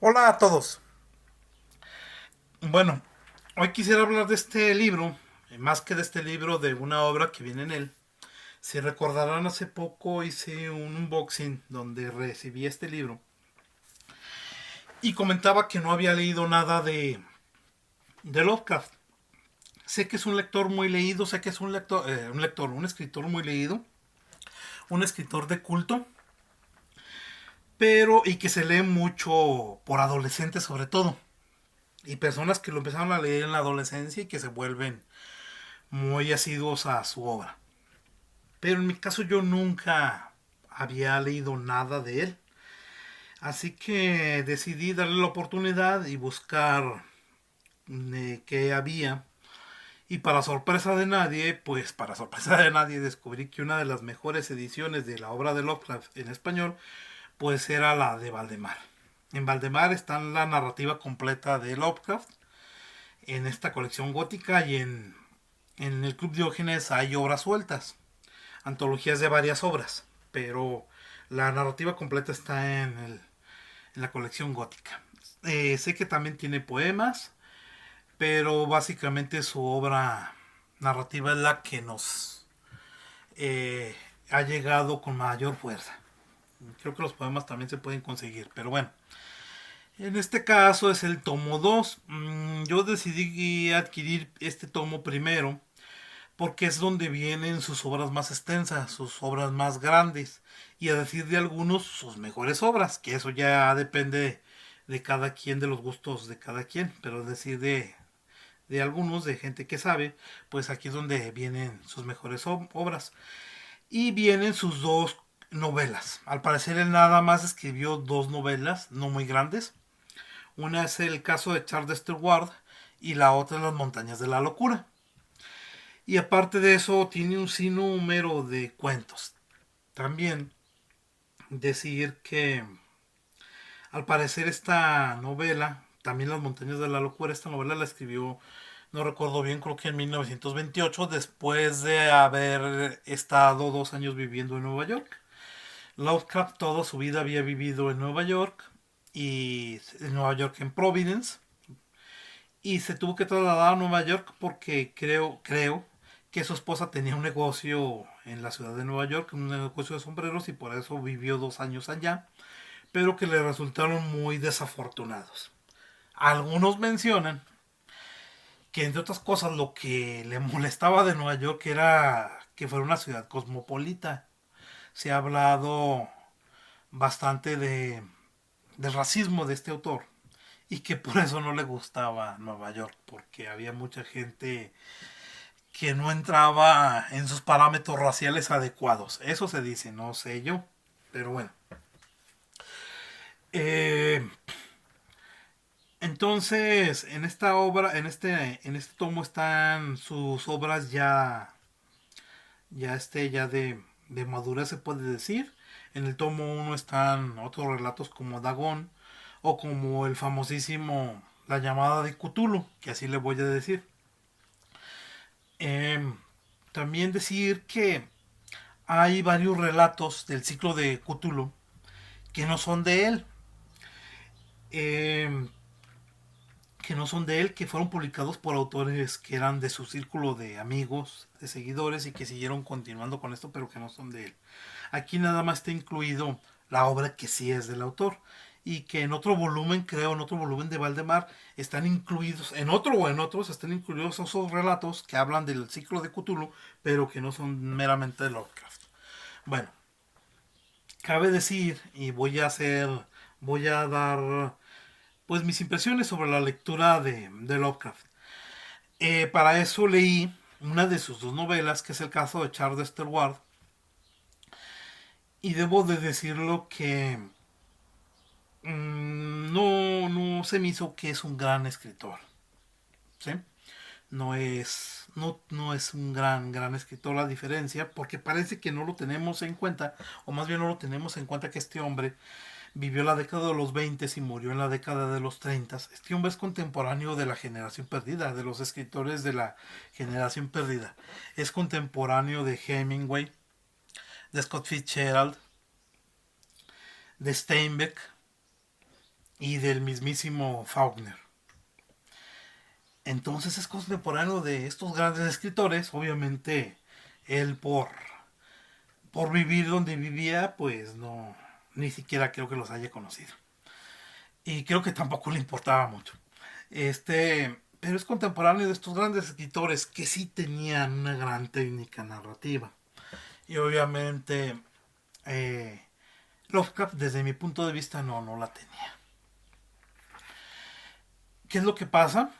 Hola a todos. Bueno, hoy quisiera hablar de este libro, más que de este libro, de una obra que viene en él. Si recordarán, hace poco hice un unboxing donde recibí este libro y comentaba que no había leído nada de Lovecraft. Sé que es un lector muy leído, sé que es un escritor muy leído, un escritor de culto, pero y que se lee mucho por adolescentes sobre todo, y personas que lo empezaron a leer en la adolescencia y que se vuelven muy asiduos a su obra. Pero en mi caso yo nunca había leído nada de él. Así que decidí darle la oportunidad y buscar qué había. Y para sorpresa de nadie, pues para sorpresa de nadie descubrí que una de las mejores ediciones de la obra de Lovecraft en español, pues era la de Valdemar. En Valdemar está la narrativa completa de Lovecraft en esta colección gótica y en el Club Diógenes hay obras sueltas, antologías de varias obras, pero la narrativa completa está en la colección gótica. Sé que también tiene poemas, pero básicamente su obra narrativa es la que nos ha llegado con mayor fuerza. Creo que los poemas también se pueden conseguir, pero bueno. En este caso es el tomo 2. Yo decidí adquirir este tomo primero porque es donde vienen sus obras más extensas, sus obras más grandes, y a decir de algunos, sus mejores obras, que eso ya depende de cada quien, de los gustos de cada quien, pero decir de algunos, de gente que sabe, pues aquí es donde vienen sus mejores obras. Y vienen sus dos novelas. Al parecer él nada más escribió dos novelas, no muy grandes. Una es el caso de Charles Stewart y la otra es Las montañas de la locura. Y aparte de eso, tiene un sinnúmero de cuentos. También decir que al parecer esta novela, también Las montañas de la locura, esta novela la escribió, no recuerdo bien, creo que en 1928, después de haber estado 2 años viviendo en Nueva York. Lovecraft toda su vida había vivido en Nueva York, y en Nueva York en Providence, y se tuvo que trasladar a Nueva York porque creo que su esposa tenía un negocio en la ciudad de Nueva York, un negocio de sombreros, y por eso vivió 2 años allá, pero que le resultaron muy desafortunados. Algunos mencionan que entre otras cosas lo que le molestaba de Nueva York era que fuera una ciudad cosmopolita. Se ha hablado bastante del racismo de este autor y que por eso no le gustaba Nueva York, porque había mucha gente que no entraba en sus parámetros raciales adecuados. Eso se dice, no sé yo, pero bueno. Eh, entonces, en esta obra, en este tomo están sus obras ya de madurez se puede decir. En el tomo uno están otros relatos como Dagón o como el famosísimo La llamada de Cthulhu, que así le voy a decir. Eh, También decir que hay varios relatos del ciclo de Cthulhu que no son de él. Eh, que no son de él, que fueron publicados por autores que eran de su círculo de amigos, de seguidores, y que siguieron continuando con esto, pero que no son de él. Aquí nada más está incluido la obra que sí es del autor, y que en otro volumen, creo, en otro volumen de Valdemar, están incluidos, en otro o en otros, están incluidos esos relatos que hablan del ciclo de Cthulhu, pero que no son meramente de Lovecraft. Bueno, cabe decir, y voy a dar pues mis impresiones sobre la lectura de Lovecraft. Para eso leí una de sus dos novelas, que es el caso de Charles Stewart, y debo de decirlo que no se me hizo que es un gran escritor, ¿sí? No es un gran escritor, a diferencia, porque parece que no lo tenemos en cuenta, o más bien no lo tenemos en cuenta, que este hombre vivió la década de los 20 y murió en la década de los 30. Este hombre es contemporáneo de la generación perdida, de los escritores de la generación perdida. Es contemporáneo de Hemingway, de Scott Fitzgerald, de Steinbeck, y del mismísimo Faulkner. Entonces es contemporáneo de estos grandes escritores. Obviamente él por vivir donde vivía, pues no, ni siquiera creo que los haya conocido. Y creo que tampoco le importaba mucho. Pero es contemporáneo de estos grandes escritores que sí tenían una gran técnica narrativa. Y obviamente eh, Lovecraft desde mi punto de vista no la tenía. ¿Qué es lo que pasa?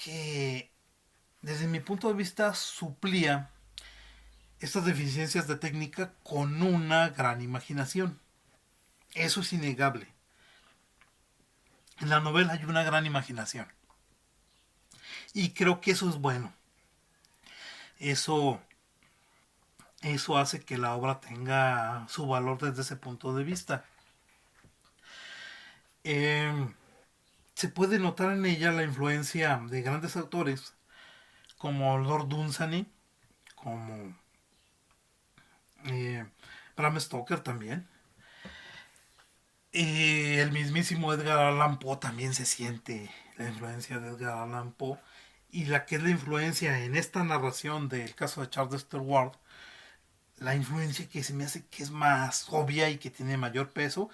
Que desde mi punto de vista suplía estas deficiencias de técnica con una gran imaginación. Eso es innegable. En la novela hay una gran imaginación. Y creo que eso es bueno. Eso, eso hace que la obra tenga su valor desde ese punto de vista. Eh, Se puede notar en ella la influencia de grandes autores como Lord Dunsany, como eh, Bram Stoker también. Y el mismísimo Edgar Allan Poe también se siente la influencia de Edgar Allan Poe. Y la que es la influencia en esta narración del caso de Charles Stewart, la influencia que se me hace que es más obvia y que tiene mayor peso,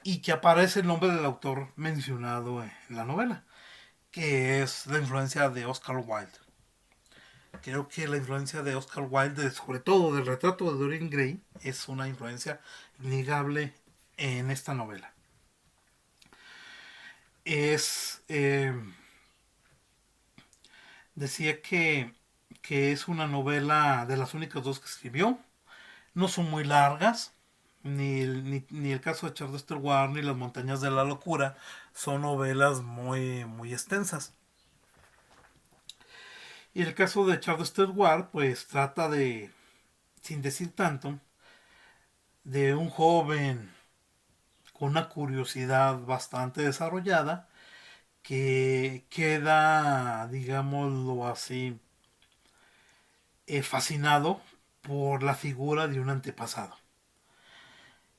y que aparece el nombre del autor mencionado en la novela, que es la influencia de Oscar Wilde. Creo que la influencia de Oscar Wilde, sobre todo del retrato de Dorian Gray, es una influencia innegable en esta novela. Es Decía que es una novela de las únicas dos que escribió. No son muy largas, ni el caso de Charles Stewart ni Las Montañas de la Locura son novelas muy extensas. Y el caso de Charles Stewart, pues trata de, sin decir tanto, de un joven con una curiosidad bastante desarrollada que queda, digámoslo así, fascinado por la figura de un antepasado.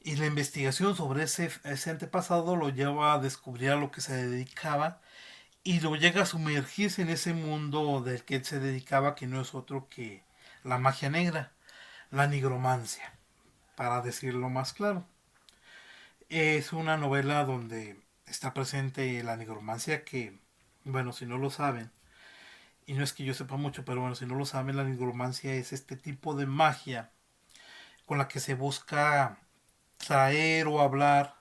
Y la investigación sobre ese antepasado lo lleva a descubrir a lo que se dedicaba y lo llega a sumergirse en ese mundo del que él se dedicaba, que no es otro que la magia negra, la nigromancia, para decirlo más claro. Es una novela donde está presente la nigromancia que, bueno, si no lo saben, y no es que yo sepa mucho, pero bueno, si no lo saben, la nigromancia es este tipo de magia con la que se busca traer o hablar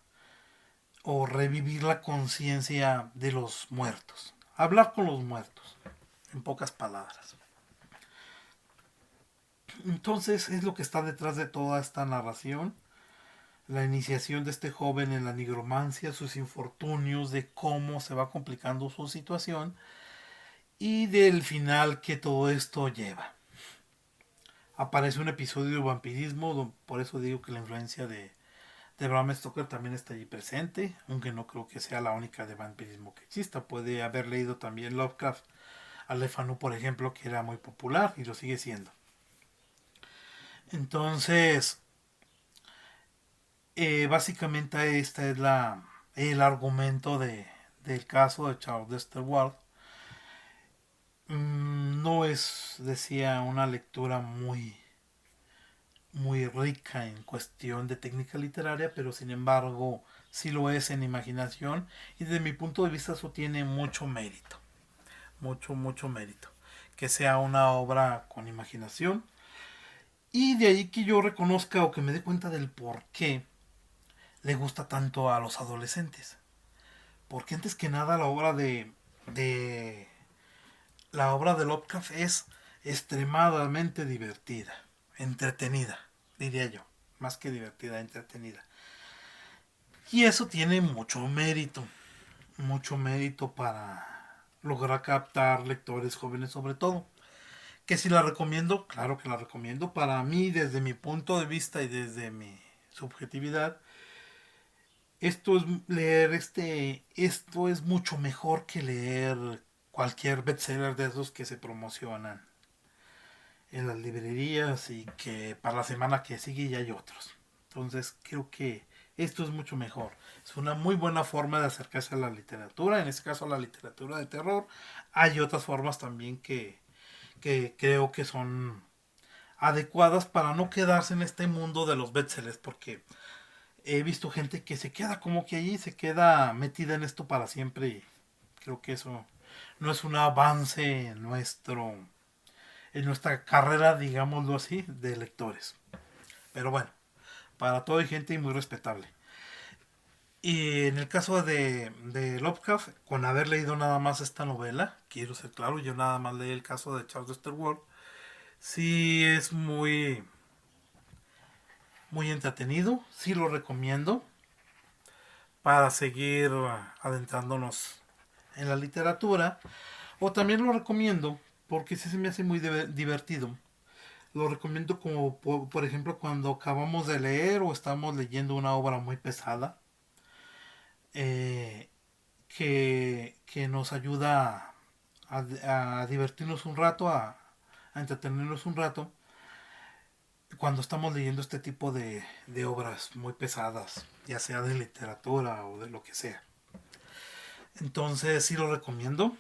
o revivir la conciencia de los muertos. Hablar con los muertos, en pocas palabras. Entonces es lo que está detrás de toda esta narración. La iniciación de este joven en la nigromancia, sus infortunios, de cómo se va complicando su situación y del final que todo esto lleva. Aparece un episodio de vampirismo, por eso digo que la influencia de Bram Stoker también está allí presente, aunque no creo que sea la única de vampirismo que exista. Puede haber leído también Lovecraft, Alephanú, por ejemplo, que era muy popular y lo sigue siendo. Entonces, básicamente este es el argumento del caso de Charles Stewart. No es, decía, una lectura muy rica en cuestión de técnica literaria, pero sin embargo sí lo es en imaginación y desde mi punto de vista eso tiene mucho mérito, mucho mérito, que sea una obra con imaginación y de ahí que yo reconozca o que me dé cuenta del por qué le gusta tanto a los adolescentes. Porque antes que nada de la obra de Lovecraft es extremadamente divertida, entretenida, diría yo, más que divertida, entretenida. Y eso tiene mucho mérito para lograr captar lectores jóvenes sobre todo. Que si la recomiendo, claro que la recomiendo. Para mí, desde mi punto de vista y desde mi subjetividad, esto es mucho mejor que leer cualquier bestseller de esos que se promocionan en las librerías y que para la semana que sigue ya hay otros. Entonces creo que esto es mucho mejor. Es una muy buena forma de acercarse a la literatura, en este caso a la literatura de terror. Hay otras formas también que creo que son adecuadas para no quedarse en este mundo de los bestsellers, porque he visto gente que se queda como que allí, se queda metida en esto para siempre y creo que eso no es un avance en nuestra carrera, digámoslo así, de lectores. Pero bueno, para todo hay gente y muy respetable. Y en el caso de Lovecraft, con haber leído nada más esta novela, quiero ser claro, yo nada más leí el caso de Charles Stewart, sí es muy entretenido, sí lo recomiendo para seguir adentrándonos en la literatura. O también lo recomiendo porque sí se me hace muy divertido. Lo recomiendo como por ejemplo cuando acabamos de leer o estamos leyendo una obra muy pesada eh, que nos ayuda a divertirnos un rato, a entretenernos un rato cuando estamos leyendo este tipo de obras muy pesadas, ya sea de literatura o de lo que sea. Entonces sí lo recomiendo.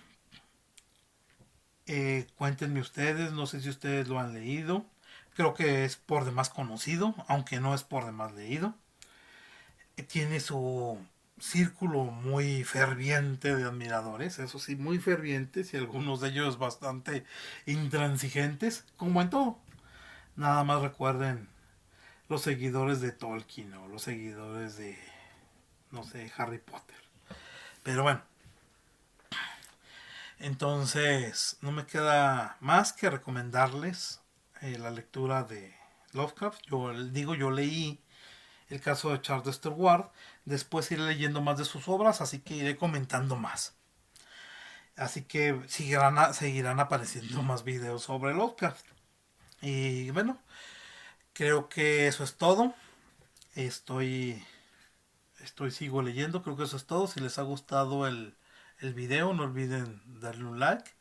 Cuéntenme ustedes, no sé si ustedes lo han leído. Creo que es por demás conocido, aunque no es por demás leído. Tiene su círculo muy ferviente de admiradores, eso sí, muy fervientes y algunos de ellos bastante intransigentes, como en todo. Nada más recuerden los seguidores de Tolkien o los seguidores de, no sé, Harry Potter. Pero bueno, entonces no me queda más que recomendarles la lectura de Lovecraft. Yo leí el caso de Charles Stewart, después iré leyendo más de sus obras, así que iré comentando más. Así que seguirán apareciendo más videos sobre Lovecraft. Y bueno, creo que eso es todo. Estoy sigo leyendo, creo que eso es todo. Si les ha gustado el video, no olviden darle un like.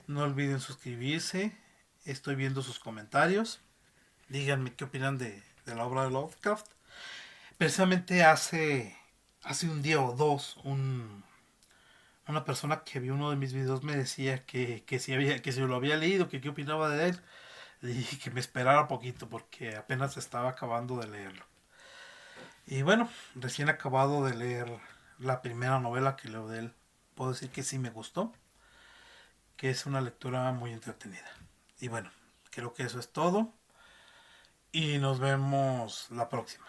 No olviden suscribirse. Estoy viendo sus comentarios. Díganme qué opinan de la obra de Lovecraft. Precisamente hace un día o dos, una persona que vio uno de mis videos me decía que si lo había leído, que qué opinaba de él. Le dije que me esperara poquito porque apenas estaba acabando de leerlo. Y bueno, recién acabado de leer la primera novela que leo de él. Puedo decir que sí me gustó, que es una lectura muy entretenida. Y bueno, creo que eso es todo y nos vemos la próxima.